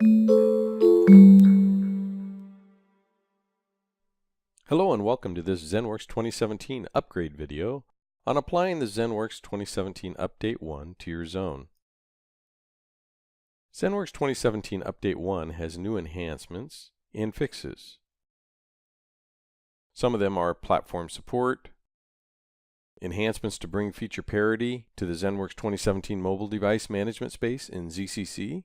Hello and welcome to this ZENworks 2017 upgrade video on applying the ZENworks 2017 Update 1 to your zone. ZENworks 2017 Update 1 has new enhancements and fixes. Some of them are platform support, enhancements to bring feature parity to the ZENworks 2017 mobile device management space in ZCC,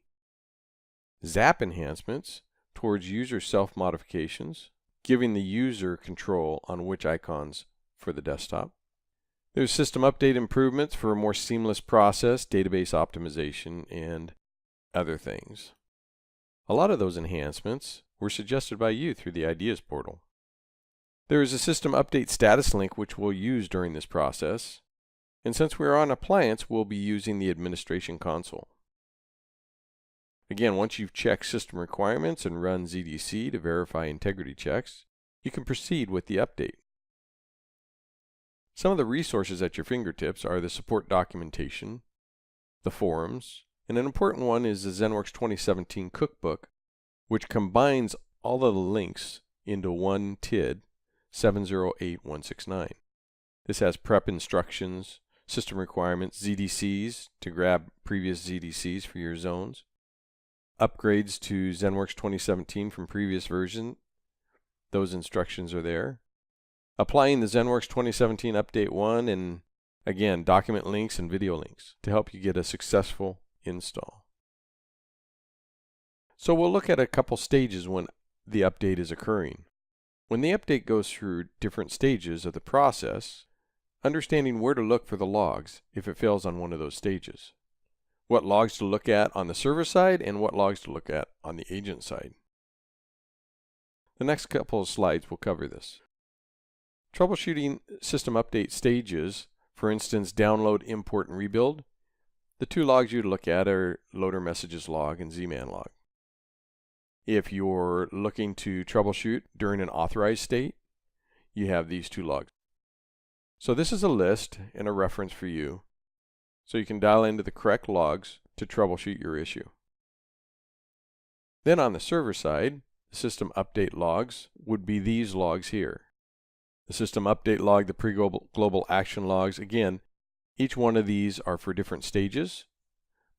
ZAP enhancements towards user self-modifications, giving the user control on which icons for the desktop. There's system update improvements for a more seamless process, database optimization, and other things. A lot of those enhancements were suggested by you through the Ideas portal. There is a system update status link which we'll use during this process, and since we're on appliance, we'll be using the administration console. Again, once you've checked system requirements and run ZDC to verify integrity checks, you can proceed with the update. Some of the resources at your fingertips are the support documentation, the forums, and an important one is the ZENworks 2017 Cookbook, which combines all of the links into one TID 708169. This has prep instructions, system requirements, ZDCs to grab previous ZDCs for your zones, upgrades to ZENworks 2017 from previous version. Those instructions are there. Applying the ZENworks 2017 Update 1, and again, document links and video links to help you get a successful install. So we'll look at a couple stages when the update is occurring. When the update goes through different stages of the process, understanding where to look for the logs if it fails on one of those stages. What logs to look at on the server side and what logs to look at on the agent side. The next couple of slides will cover this. Troubleshooting system update stages, for instance, download, import, and rebuild. The two logs you'd look at are loader messages log and zman log. If you're looking to troubleshoot during an authorized state, you have these two logs. So this is a list and a reference for you, so you can dial into the correct logs to troubleshoot your issue. Then on the server side, the system update logs would be these logs here. The system update log, the pre-global action logs. Again, each one of these are for different stages,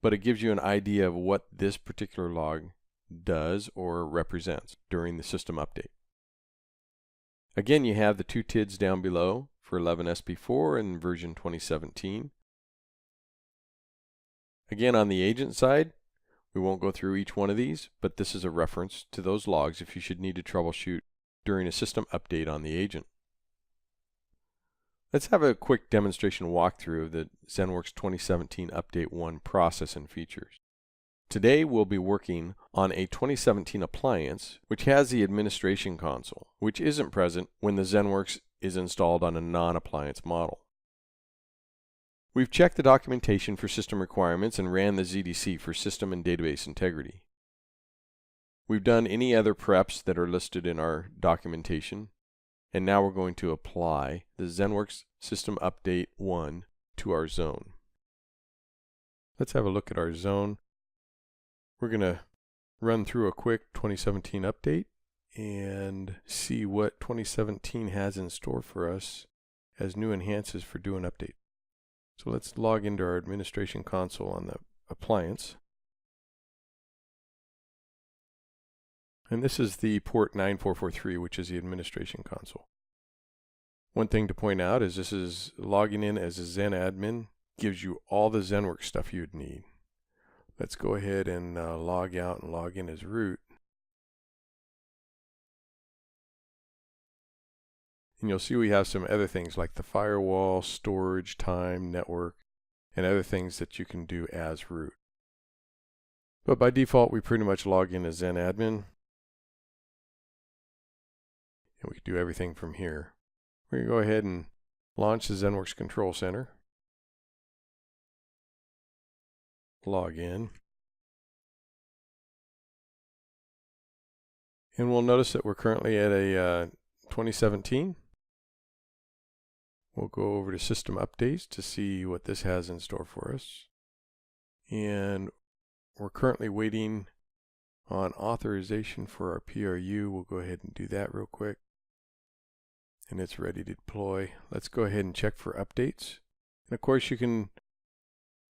but it gives you an idea of what this particular log does or represents during the system update. Again, you have the two TIDs down below for 11SP4 and version 2017. Again, on the agent side, we won't go through each one of these, but this is a reference to those logs if you should need to troubleshoot during a system update on the agent. Let's have a quick demonstration walkthrough of the ZENworks 2017 Update 1 process and features. Today we'll be working on a 2017 appliance which has the administration console, which isn't present when the ZENworks is installed on a non-appliance model. We've checked the documentation for system requirements and ran the ZDC for system and database integrity. We've done any other preps that are listed in our documentation, and now we're going to apply the ZENworks System Update 1 to our zone. Let's have a look at our zone. We're going to run through a quick 2017 update and see what 2017 has in store for us as new enhances for doing updates. So let's log into our administration console on the appliance. And this is the port 9443, which is the administration console. One thing to point out is this is logging in as a Zen admin, gives you all the ZENworks stuff you'd need. Let's go ahead and log out and log in as root. And you'll see we have some other things like the firewall, storage, time, network, and other things that you can do as root. But by default, we pretty much log in as Zen admin. And we can do everything from here. We're going to go ahead and launch the ZENworks Control Center. Log in. And we'll notice that we're currently at a 2017. We'll go over to System Updates to see what this has in store for us. And we're currently waiting On authorization for our PRU, we'll go ahead and do that real quick. And it's ready to deploy. Let's go ahead and check for updates. And of course, you can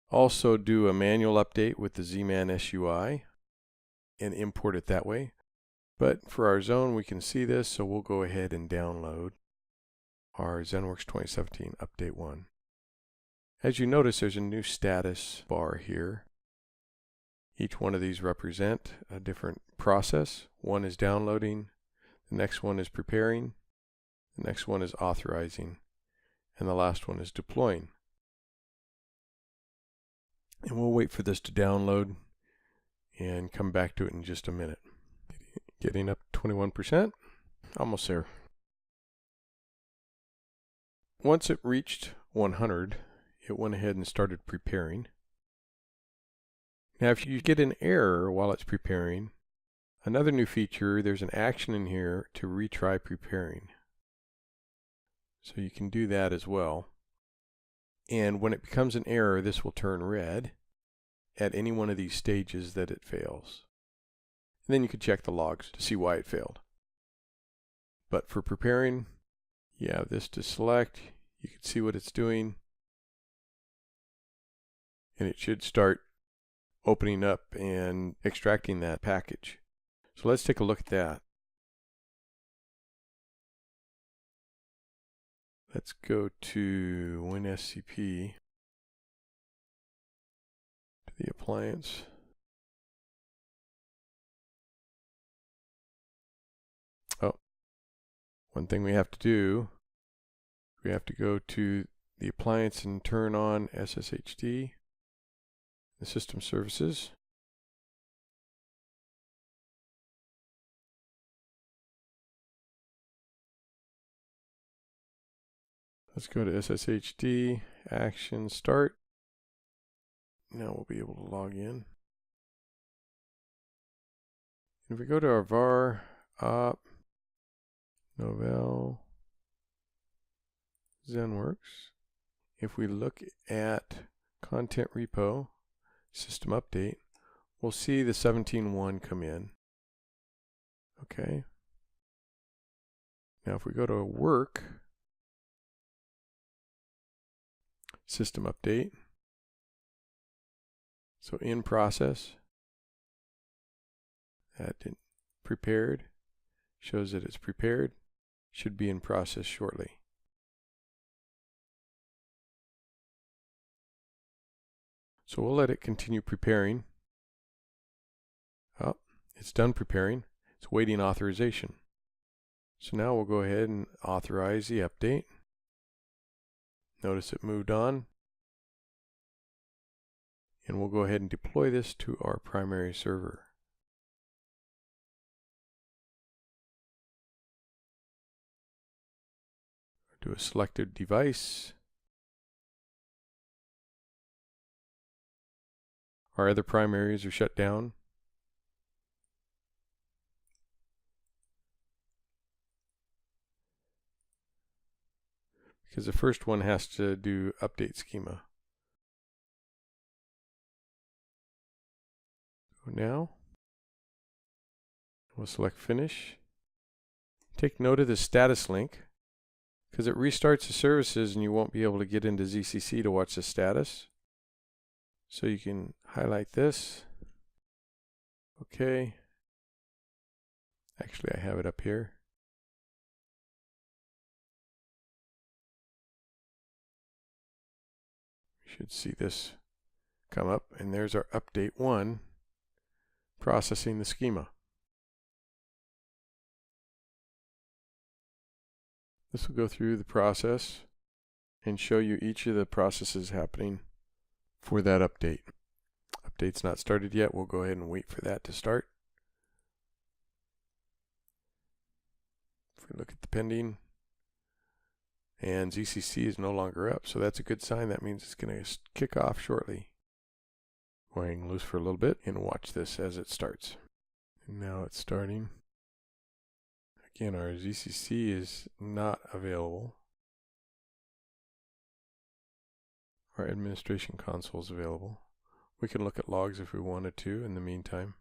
also do a manual update with the ZMan SUI and import it that way. But for our zone, we can see this, so we'll go ahead and download our ZENworks 2017 Update 1. As you notice, there's a new status bar here. Each one of these represent a different process. One is downloading, the next one is preparing, the next one is authorizing, and the last one is deploying. And we'll wait for this to download and come back to it in just a minute. Getting up 21%, almost there. Once it reached 100, it went ahead and started preparing. Now if you get an error while it's preparing, another new feature, there's an action in here to retry preparing. So you can do that as well. And when it becomes an error, this will turn red at any one of these stages that it fails. And then you can check the logs to see why it failed. But for preparing, you have this to select. You can see what it's doing. And it should start opening up and extracting that package. So let's take a look at that. Let's go to WinSCP, to the appliance. Oh, one thing we have to do, we have to go to the appliance and turn on SSHD, the system services. Let's go to SSHD, action, start. Now we'll be able to log in. If we go to our var, op, Novell, ZENworks, if we look at content repo, system update, we'll see the 17.1 come in. Okay. Now if we go to work, system update, so in process, that didn't prepared, shows that it's prepared, should be in process shortly. So we'll let it continue preparing. Oh, it's done preparing. It's waiting authorization. So now we'll go ahead and authorize the update. Notice it moved on. And we'll go ahead and deploy this to our primary server. Do a selected device. Our other primaries are shut down. Because the first one has to do update schema. So now, we'll select finish. Take note of the status link, because it restarts the services and you won't be able to get into ZCC to watch the status. So you can highlight this. Okay. Actually, I have it up here. You should see this come up, and there's our update 1 processing the schema. This will go through the process and show you each of the processes happening for that update. Update's not started yet. We'll go ahead and wait for that to start. If we look at the pending, and ZCC is no longer up, so that's a good sign. That means it's going to kick off shortly. Going loose for a little bit and watch this as it starts. And now it's starting. Again, our ZCC is not available. Our administration console is available. We can look at logs if we wanted to in the meantime.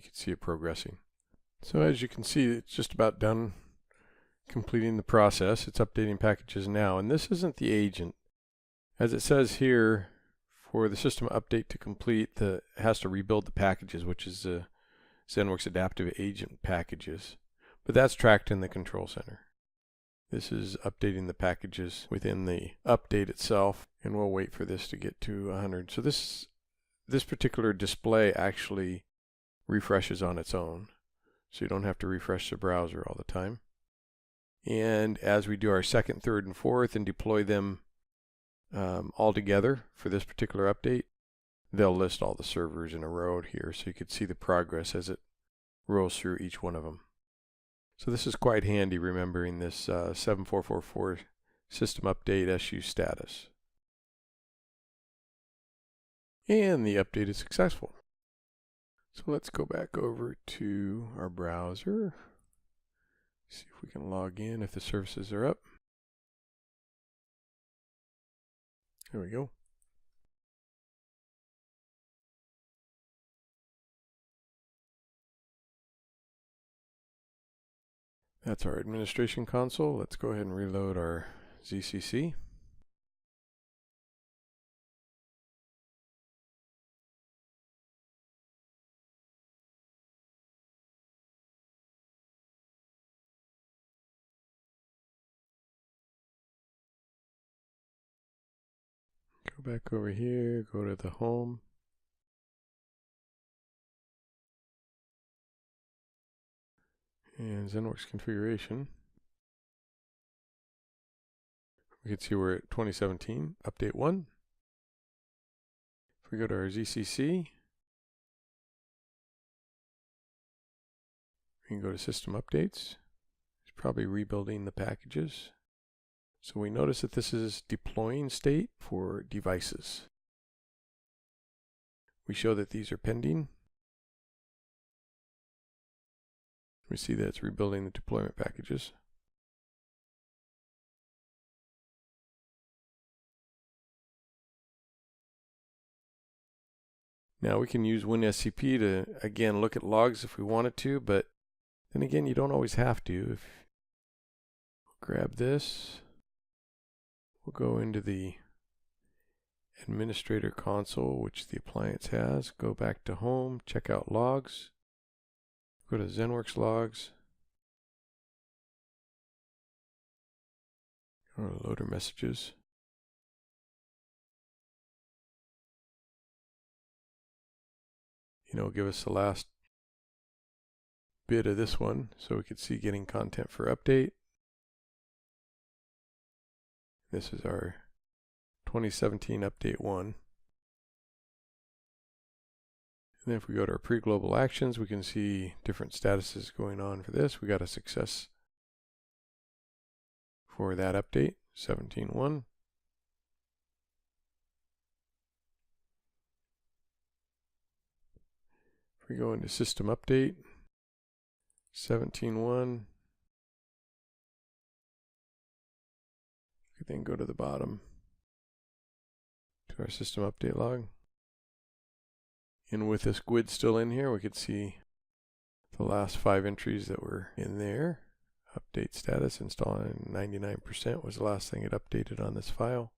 You can see it progressing. So as you can see, it's just about done completing the process. It's updating packages now, and this isn't the agent. As it says here, for the system update to complete, it has to rebuild the packages, which is the ZENworks adaptive agent packages. But that's tracked in the control center. This is updating the packages within the update itself, and we'll wait for this to get to 100. So this particular display actually refreshes on its own, so you don't have to refresh the browser all the time. And as we do our second, third, and fourth and deploy them all together for this particular update, they'll list all the servers in a row here, so you can see the progress as it rolls through each one of them. So this is quite handy, remembering this 7444 system update SU status. And the update is successful. So let's go back over to our browser. See if we can log in if the services are up. There we go. That's our administration console. Let's go ahead and reload our ZCC. Go back over here, go to the home. And ZENworks configuration. We can see we're at 2017, update 1. If we go to our ZCC, we can go to system updates. It's probably rebuilding the packages. So we notice that this is deploying state for devices. We show that these are pending. We see that it's rebuilding the deployment packages. Now we can use WinSCP to, again, look at logs if we wanted to, but then again, you don't always have to. If we'll grab this, we'll go into the administrator console, which the appliance has, go back to home, check out logs. Go to ZENworks logs. Go to loader messages. Give us the last bit of this one so we could see getting content for update. This is our 2017 update 1. And then if we go to our pre-global actions, we can see different statuses going on for this. We got a success for that update, 17.1. If we go into system update, 17.1. We then go to the bottom to our system update log. And with this GUID still in here, we could see the last 5 entries that were in there. Update status, installing 99% was the last thing it updated on this file.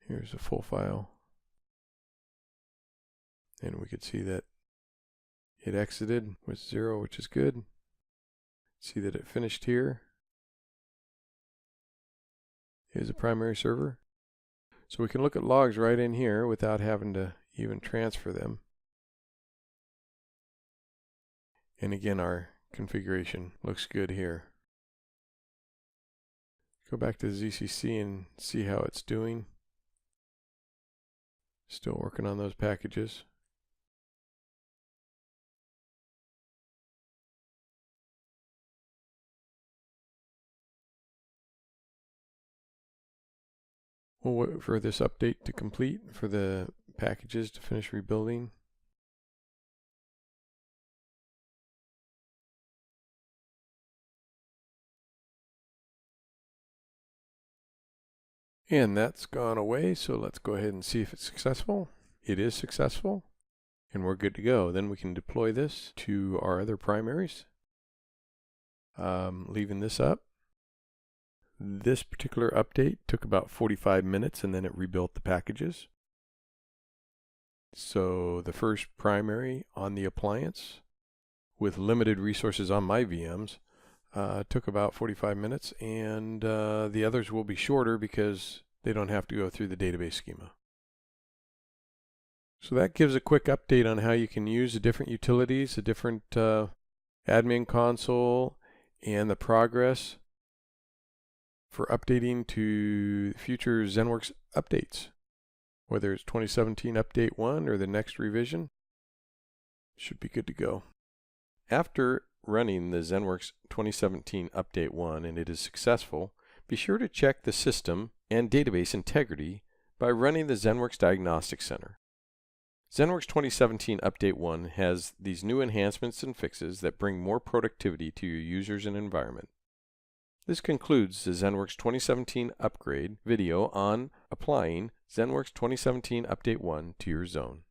Here's a full file. And we could see that it exited with 0, which is good. See that it finished here. Here's a primary server. So we can look at logs right in here without having to even transfer them. And again, our configuration looks good here. Go back to the ZCC and see how it's doing. Still working on those packages. We'll wait for this update to complete for the packages to finish rebuilding. And that's gone away, so let's go ahead and see if it's successful. It is successful, and we're good to go. Then we can deploy this to our other primaries. Leaving this up. This particular update took about 45 minutes, and then it rebuilt the packages. So the first primary on the appliance with limited resources on my VMs took about 45 minutes, and the others will be shorter because they don't have to go through the database schema. So that gives a quick update on how you can use the different utilities, the different admin console, and the progress for updating to future ZENworks updates. Whether it's 2017 update 1 or the next revision, should be good to go. After running the ZENworks 2017 update 1 and it is successful, be sure to check the system and database integrity by running the ZENworks Diagnostic Center. ZENworks 2017 update 1 has these new enhancements and fixes that bring more productivity to your users and environment. This concludes the ZENworks 2017 upgrade video on applying ZENworks 2017 update 1 to your zone.